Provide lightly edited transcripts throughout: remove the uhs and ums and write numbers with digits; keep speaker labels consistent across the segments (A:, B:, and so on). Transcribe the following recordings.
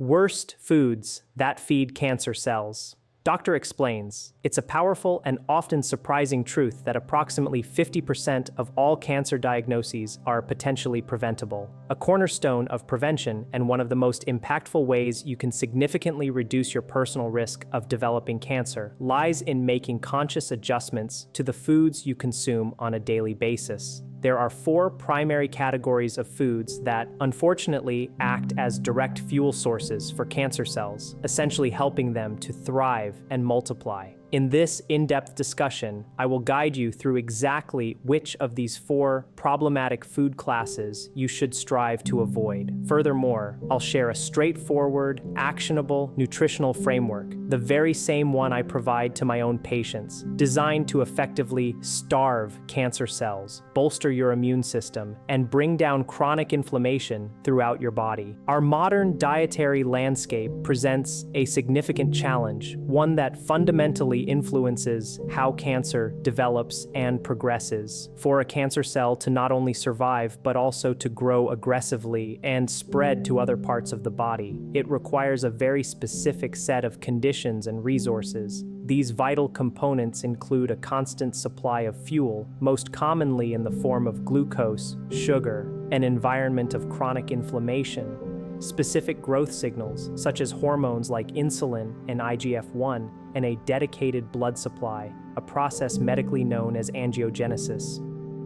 A: Worst foods that feed cancer cells. Doctor explains, it's a powerful and often surprising truth that approximately 50% of all cancer diagnoses are potentially preventable. A cornerstone of prevention and one of the most impactful ways you can significantly reduce your personal risk of developing cancer lies in making conscious adjustments to the foods you consume on a daily basis. There are 4 primary categories of foods that, unfortunately, act as direct fuel sources for cancer cells, essentially helping them to thrive and multiply. In this in-depth discussion, I will guide you through exactly which of these 4 problematic food classes you should strive to avoid. Furthermore, I'll share a straightforward, actionable nutritional framework, the very same one I provide to my own patients, designed to effectively starve cancer cells, bolster your immune system, and bring down chronic inflammation throughout your body. Our modern dietary landscape presents a significant challenge, one that fundamentally influences how cancer develops and progresses. For a cancer cell to not only survive, but also to grow aggressively and spread to other parts of the body, it requires a very specific set of conditions and resources. These vital components include a constant supply of fuel, most commonly in the form of glucose, sugar, an environment of chronic inflammation, specific growth signals, such as hormones like insulin and IGF-1, and a dedicated blood supply, a process medically known as angiogenesis.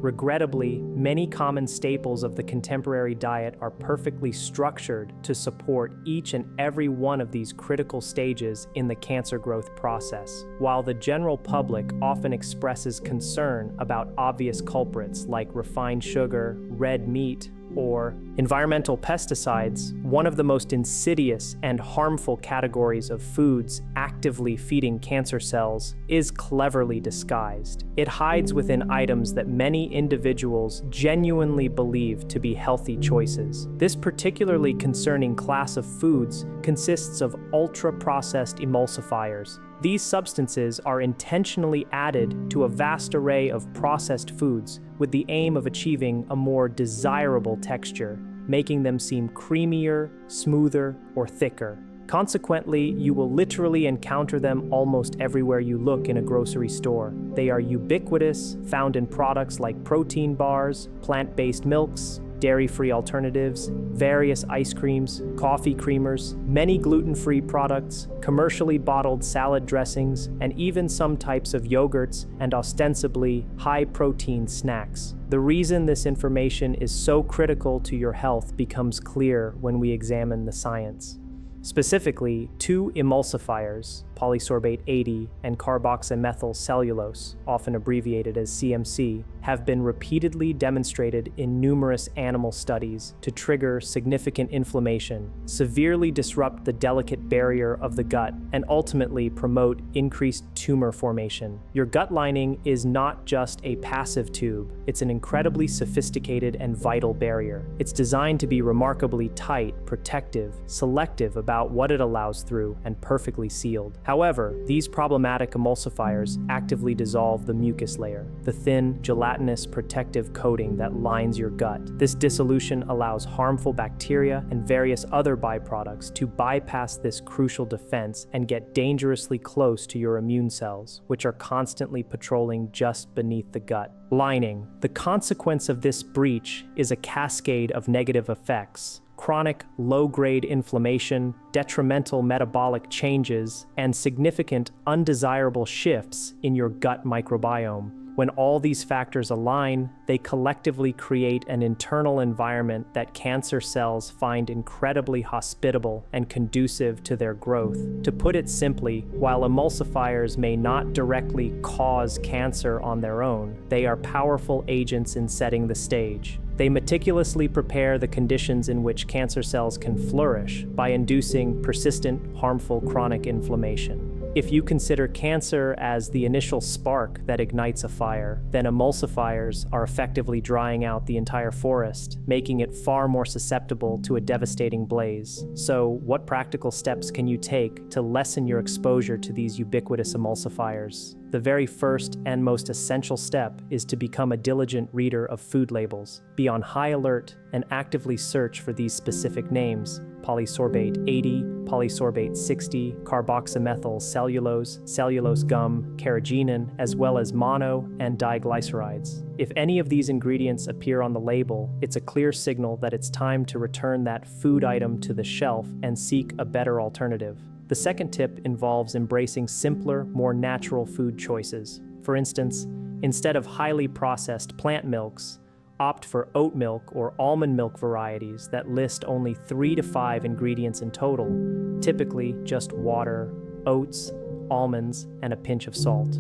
A: Regrettably, many common staples of the contemporary diet are perfectly structured to support each and every one of these critical stages in the cancer growth process. While the general public often expresses concern about obvious culprits like refined sugar, red meat, or environmental pesticides, one of the most insidious and harmful categories of foods actively feeding cancer cells is cleverly disguised. It hides within items that many individuals genuinely believe to be healthy choices. This particularly concerning class of foods consists of ultra-processed emulsifiers. These substances are intentionally added to a vast array of processed foods with the aim of achieving a more desirable texture, making them seem creamier, smoother, or thicker. Consequently, you will literally encounter them almost everywhere you look in a grocery store. They are ubiquitous, found in products like protein bars, plant-based milks, dairy-free alternatives, various ice creams, coffee creamers, many gluten-free products, commercially bottled salad dressings, and even some types of yogurts and ostensibly high-protein snacks. The reason this information is so critical to your health becomes clear when we examine the science. Specifically, 2 emulsifiers, polysorbate 80 and carboxymethyl cellulose, often abbreviated as CMC, have been repeatedly demonstrated in numerous animal studies to trigger significant inflammation, severely disrupt the delicate barrier of the gut, and ultimately promote increased tumor formation. Your gut lining is not just a passive tube, it's an incredibly sophisticated and vital barrier. It's designed to be remarkably tight, protective, selective about what it allows through, and perfectly sealed. However, these problematic emulsifiers actively dissolve the mucus layer, the thin, gelatinous protective coating that lines your gut. This dissolution allows harmful bacteria and various other byproducts to bypass this crucial defense and get dangerously close to your immune cells, which are constantly patrolling just beneath the gut lining. The consequence of this breach is a cascade of negative effects: chronic low-grade inflammation, detrimental metabolic changes, and significant undesirable shifts in your gut microbiome. When all these factors align, they collectively create an internal environment that cancer cells find incredibly hospitable and conducive to their growth. To put it simply, while emulsifiers may not directly cause cancer on their own, they are powerful agents in setting the stage. They meticulously prepare the conditions in which cancer cells can flourish by inducing persistent, harmful chronic inflammation. If you consider cancer as the initial spark that ignites a fire, then emulsifiers are effectively drying out the entire forest, making it far more susceptible to a devastating blaze. So, what practical steps can you take to lessen your exposure to these ubiquitous emulsifiers? The very first and most essential step is to become a diligent reader of food labels. Be on high alert and actively search for these specific names. polysorbate 80, polysorbate 60, carboxymethyl cellulose, cellulose gum, carrageenan, as well as mono and diglycerides. If any of these ingredients appear on the label, it's a clear signal that it's time to return that food item to the shelf and seek a better alternative. The second tip involves embracing simpler, more natural food choices. For instance, instead of highly processed plant milks, opt for oat milk or almond milk varieties that list only 3 to 5 ingredients in total, typically just water, oats, almonds, and a pinch of salt.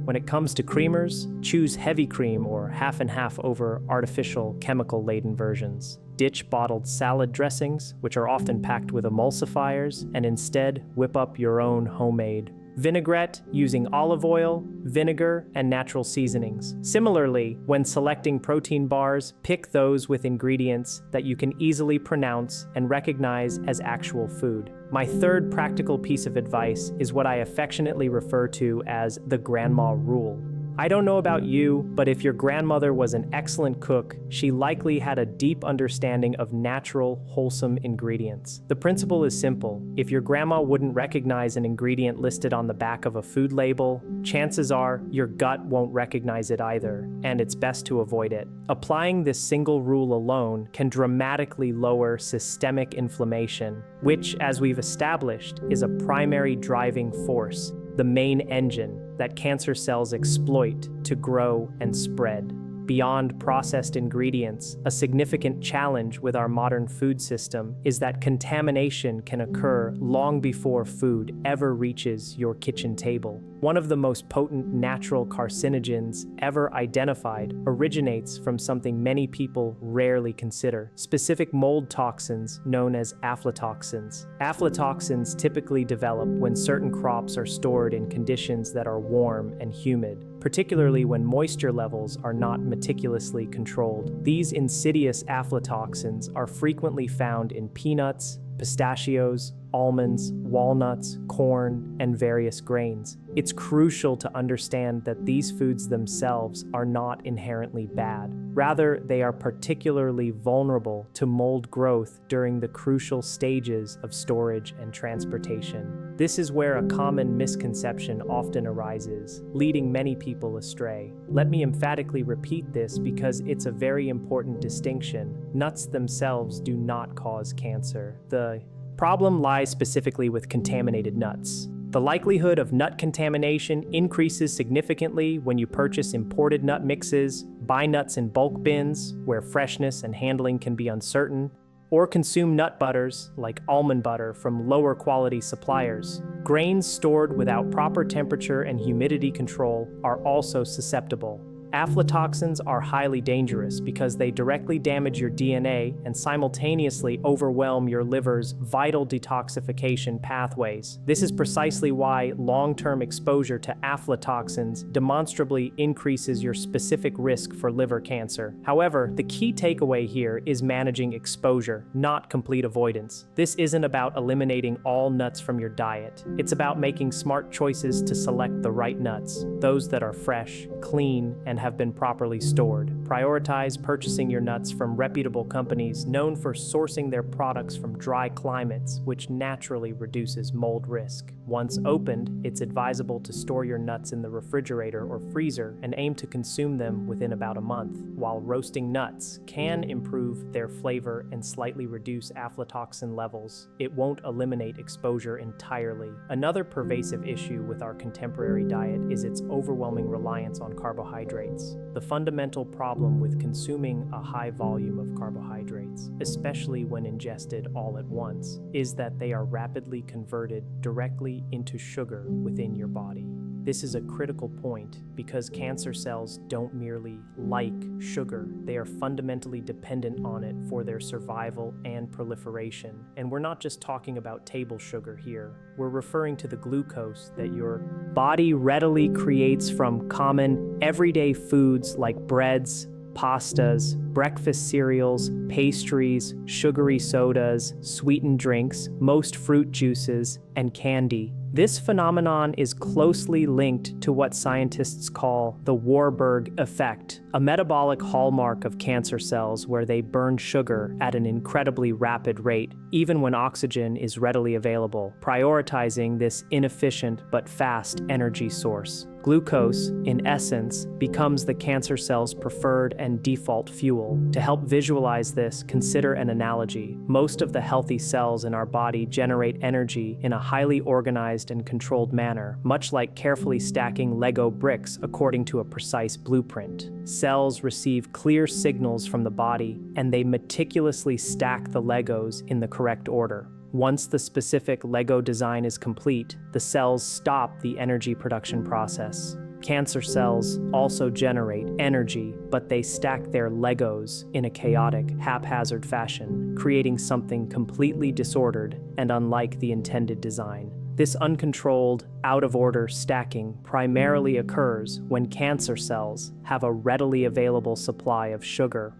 A: When it comes to creamers, choose heavy cream or half and half over artificial chemical-laden versions. Ditch bottled salad dressings, which are often packed with emulsifiers, and instead whip up your own homemade vinaigrette using olive oil, vinegar, and natural seasonings. Similarly, when selecting protein bars, pick those with ingredients that you can easily pronounce and recognize as actual food. My third practical piece of advice is what I affectionately refer to as the grandma rule. I don't know about you, but if your grandmother was an excellent cook, she likely had a deep understanding of natural, wholesome ingredients. The principle is simple. If your grandma wouldn't recognize an ingredient listed on the back of a food label, chances are your gut won't recognize it either, and it's best to avoid it. Applying this single rule alone can dramatically lower systemic inflammation, which, as we've established, is a primary driving force, the main engine that cancer cells exploit to grow and spread. Beyond processed ingredients, a significant challenge with our modern food system is that contamination can occur long before food ever reaches your kitchen table. One of the most potent natural carcinogens ever identified originates from something many people rarely consider: specific mold toxins known as aflatoxins. Aflatoxins typically develop when certain crops are stored in conditions that are warm and humid, particularly when moisture levels are not meticulously controlled. These insidious aflatoxins are frequently found in peanuts, pistachios, almonds, walnuts, corn, and various grains. It's crucial to understand that these foods themselves are not inherently bad. Rather, they are particularly vulnerable to mold growth during the crucial stages of storage and transportation. This is where a common misconception often arises, leading many people astray. Let me emphatically repeat this because it's a very important distinction. Nuts themselves do not cause cancer. The problem lies specifically with contaminated nuts. The likelihood of nut contamination increases significantly when you purchase imported nut mixes, buy nuts in bulk bins where freshness and handling can be uncertain, or consume nut butters like almond butter from lower quality suppliers. Grains stored without proper temperature and humidity control are also susceptible. Aflatoxins are highly dangerous because they directly damage your DNA and simultaneously overwhelm your liver's vital detoxification pathways. This is precisely why long-term exposure to aflatoxins demonstrably increases your specific risk for liver cancer. However, the key takeaway here is managing exposure, not complete avoidance. This isn't about eliminating all nuts from your diet. It's about making smart choices to select the right nuts, those that are fresh, clean, and have been properly stored. Prioritize purchasing your nuts from reputable companies known for sourcing their products from dry climates, which naturally reduces mold risk. Once opened, it's advisable to store your nuts in the refrigerator or freezer and aim to consume them within about a month. While roasting nuts can improve their flavor and slightly reduce aflatoxin levels, it won't eliminate exposure entirely. Another pervasive issue with our contemporary diet is its overwhelming reliance on carbohydrates. The fundamental problem with consuming a high volume of carbohydrates, especially when ingested all at once, is that they are rapidly converted directly into sugar within your body. This is a critical point because cancer cells don't merely like sugar, they are fundamentally dependent on it for their survival and proliferation. And we're not just talking about table sugar here, we're referring to the glucose that your body readily creates from common, everyday foods like breads, pastas, breakfast cereals, pastries, sugary sodas, sweetened drinks, most fruit juices, and candy. This phenomenon is closely linked to what scientists call the Warburg effect, a metabolic hallmark of cancer cells where they burn sugar at an incredibly rapid rate, even when oxygen is readily available, prioritizing this inefficient but fast energy source. Glucose, in essence, becomes the cancer cell's preferred and default fuel. To help visualize this, consider an analogy. Most of the healthy cells in our body generate energy in a highly organized and controlled manner, much like carefully stacking Lego bricks according to a precise blueprint. Cells receive clear signals from the body, and they meticulously stack the Legos in the correct order. Once the specific Lego design is complete, the cells stop the energy production process. Cancer cells also generate energy, but they stack their Legos in a chaotic, haphazard fashion, creating something completely disordered and unlike the intended design. This uncontrolled, out-of-order stacking primarily occurs when cancer cells have a readily available supply of sugar.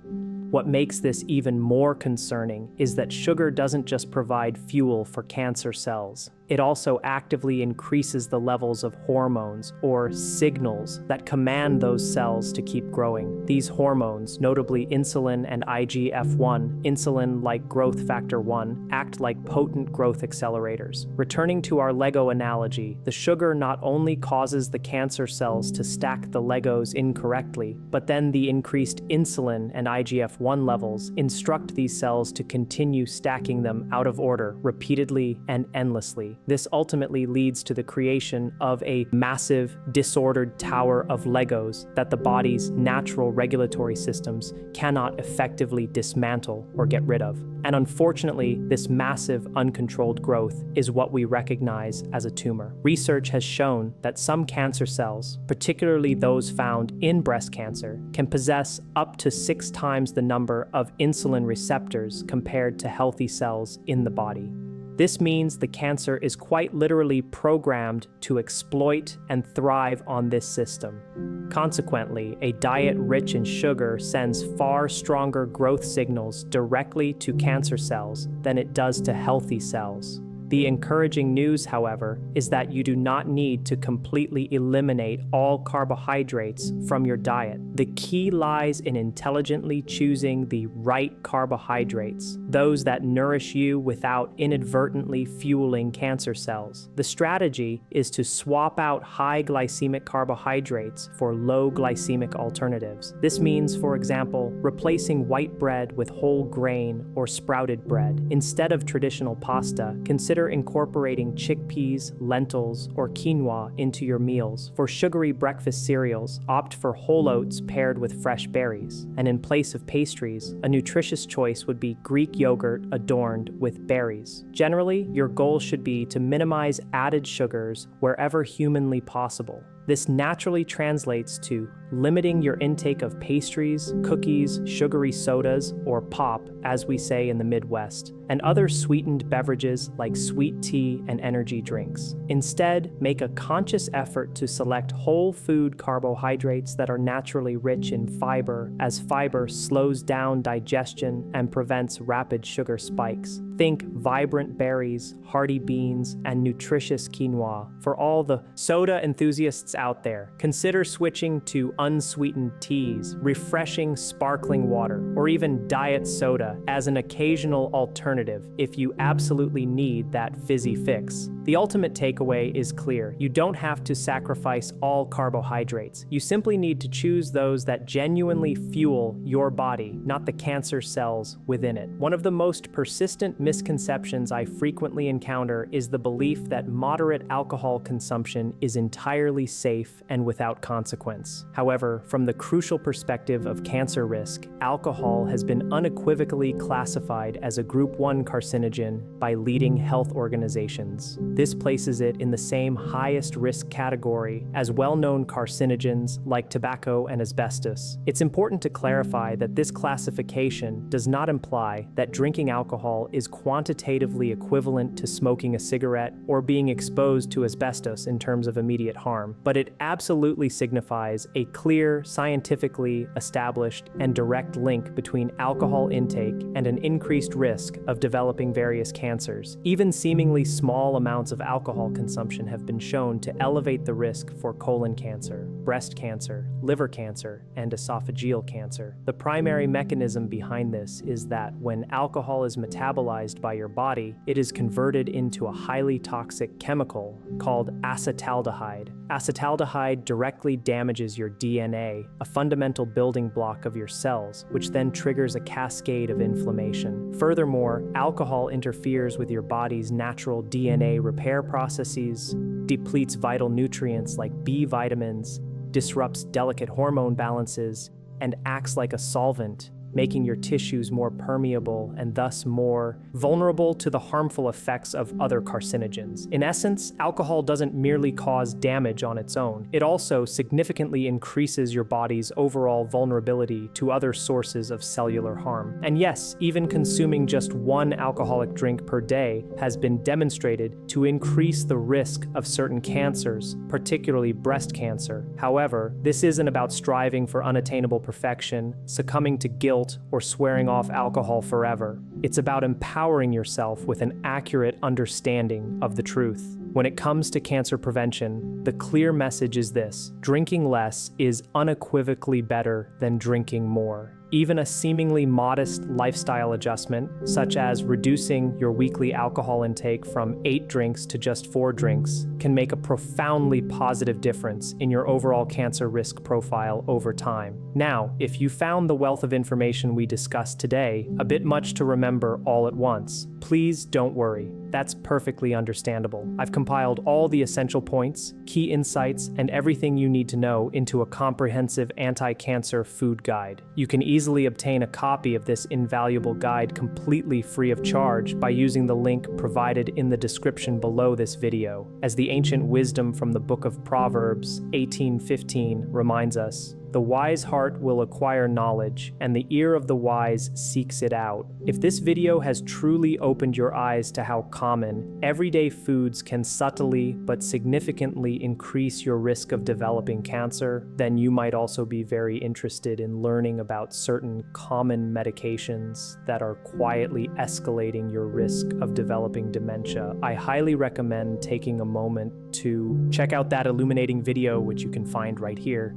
A: What makes this even more concerning is that sugar doesn't just provide fuel for cancer cells. It also actively increases the levels of hormones, or signals, that command those cells to keep growing. These hormones, notably insulin and IGF-1, insulin like growth factor 1, act like potent growth accelerators. Returning to our Lego analogy, the sugar not only causes the cancer cells to stack the Legos incorrectly, but then the increased insulin and IGF-1 levels instruct these cells to continue stacking them out of order, repeatedly and endlessly. This ultimately leads to the creation of a massive, disordered tower of Legos that the body's natural regulatory systems cannot effectively dismantle or get rid of. And unfortunately, this massive, uncontrolled growth is what we recognize as a tumor. Research has shown that some cancer cells, particularly those found in breast cancer, can possess up to 6 times the number of insulin receptors compared to healthy cells in the body. This means the cancer is quite literally programmed to exploit and thrive on this system. Consequently, a diet rich in sugar sends far stronger growth signals directly to cancer cells than it does to healthy cells. The encouraging news, however, is that you do not need to completely eliminate all carbohydrates from your diet. The key lies in intelligently choosing the right carbohydrates, those that nourish you without inadvertently fueling cancer cells. The strategy is to swap out high glycemic carbohydrates for low glycemic alternatives. This means, for example, replacing white bread with whole grain or sprouted bread. Instead of traditional pasta, consider incorporating chickpeas, lentils, or quinoa into your meals. For sugary breakfast cereals, opt for whole oats paired with fresh berries. And in place of pastries, a nutritious choice would be Greek yogurt adorned with berries. Generally, your goal should be to minimize added sugars wherever humanly possible. This naturally translates to limiting your intake of pastries, cookies, sugary sodas, or pop, as we say in the Midwest, and other sweetened beverages like sweet tea and energy drinks. Instead, make a conscious effort to select whole food carbohydrates that are naturally rich in fiber, as fiber slows down digestion and prevents rapid sugar spikes. Think vibrant berries, hearty beans, and nutritious quinoa. For all the soda enthusiasts out there, consider switching to unsweetened teas, refreshing sparkling water, or even diet soda as an occasional alternative if you absolutely need that fizzy fix. The ultimate takeaway is clear. You don't have to sacrifice all carbohydrates. You simply need to choose those that genuinely fuel your body, not the cancer cells within it. One of the most persistent misconceptions I frequently encounter is the belief that moderate alcohol consumption is entirely safe and without consequence. However, from the crucial perspective of cancer risk, alcohol has been unequivocally classified as a Group 1 carcinogen by leading health organizations. This places it in the same highest risk category as well-known carcinogens like tobacco and asbestos. It's important to clarify that this classification does not imply that drinking alcohol is quantitatively equivalent to smoking a cigarette or being exposed to asbestos in terms of immediate harm, but it absolutely signifies a clear, scientifically established, and direct link between alcohol intake and an increased risk of developing various cancers. Even seemingly small amounts of alcohol consumption have been shown to elevate the risk for colon cancer, breast cancer, liver cancer, and esophageal cancer. The primary mechanism behind this is that when alcohol is metabolized by your body, it is converted into a highly toxic chemical called acetaldehyde. Acetaldehyde directly damages your DNA, a fundamental building block of your cells, which then triggers a cascade of inflammation. Furthermore, alcohol interferes with your body's natural DNA repair processes, depletes vital nutrients like B vitamins, disrupts delicate hormone balances, and acts like a solvent, making your tissues more permeable and thus more vulnerable to the harmful effects of other carcinogens. In essence, alcohol doesn't merely cause damage on its own. It also significantly increases your body's overall vulnerability to other sources of cellular harm. And yes, even consuming just one alcoholic drink per day has been demonstrated to increase the risk of certain cancers, particularly breast cancer. However, this isn't about striving for unattainable perfection, succumbing to guilt, or swearing off alcohol forever. It's about empowering yourself with an accurate understanding of the truth. When it comes to cancer prevention, the clear message is this: drinking less is unequivocally better than drinking more. Even a seemingly modest lifestyle adjustment, such as reducing your weekly alcohol intake from 8 drinks to just 4 drinks, can make a profoundly positive difference in your overall cancer risk profile over time. Now, if you found the wealth of information we discussed today a bit much to remember all at once, please don't worry. That's perfectly understandable. I've compiled all the essential points, key insights, and everything you need to know into a comprehensive anti-cancer food guide. You can easily obtain a copy of this invaluable guide completely free of charge by using the link provided in the description below this video. As the ancient wisdom from the book of Proverbs 18:15 reminds us, the wise heart will acquire knowledge, and the ear of the wise seeks it out. If this video has truly opened your eyes to how common everyday foods can subtly but significantly increase your risk of developing cancer, then you might also be very interested in learning about certain common medications that are quietly escalating your risk of developing dementia. I highly recommend taking a moment to check out that illuminating video, which you can find right here.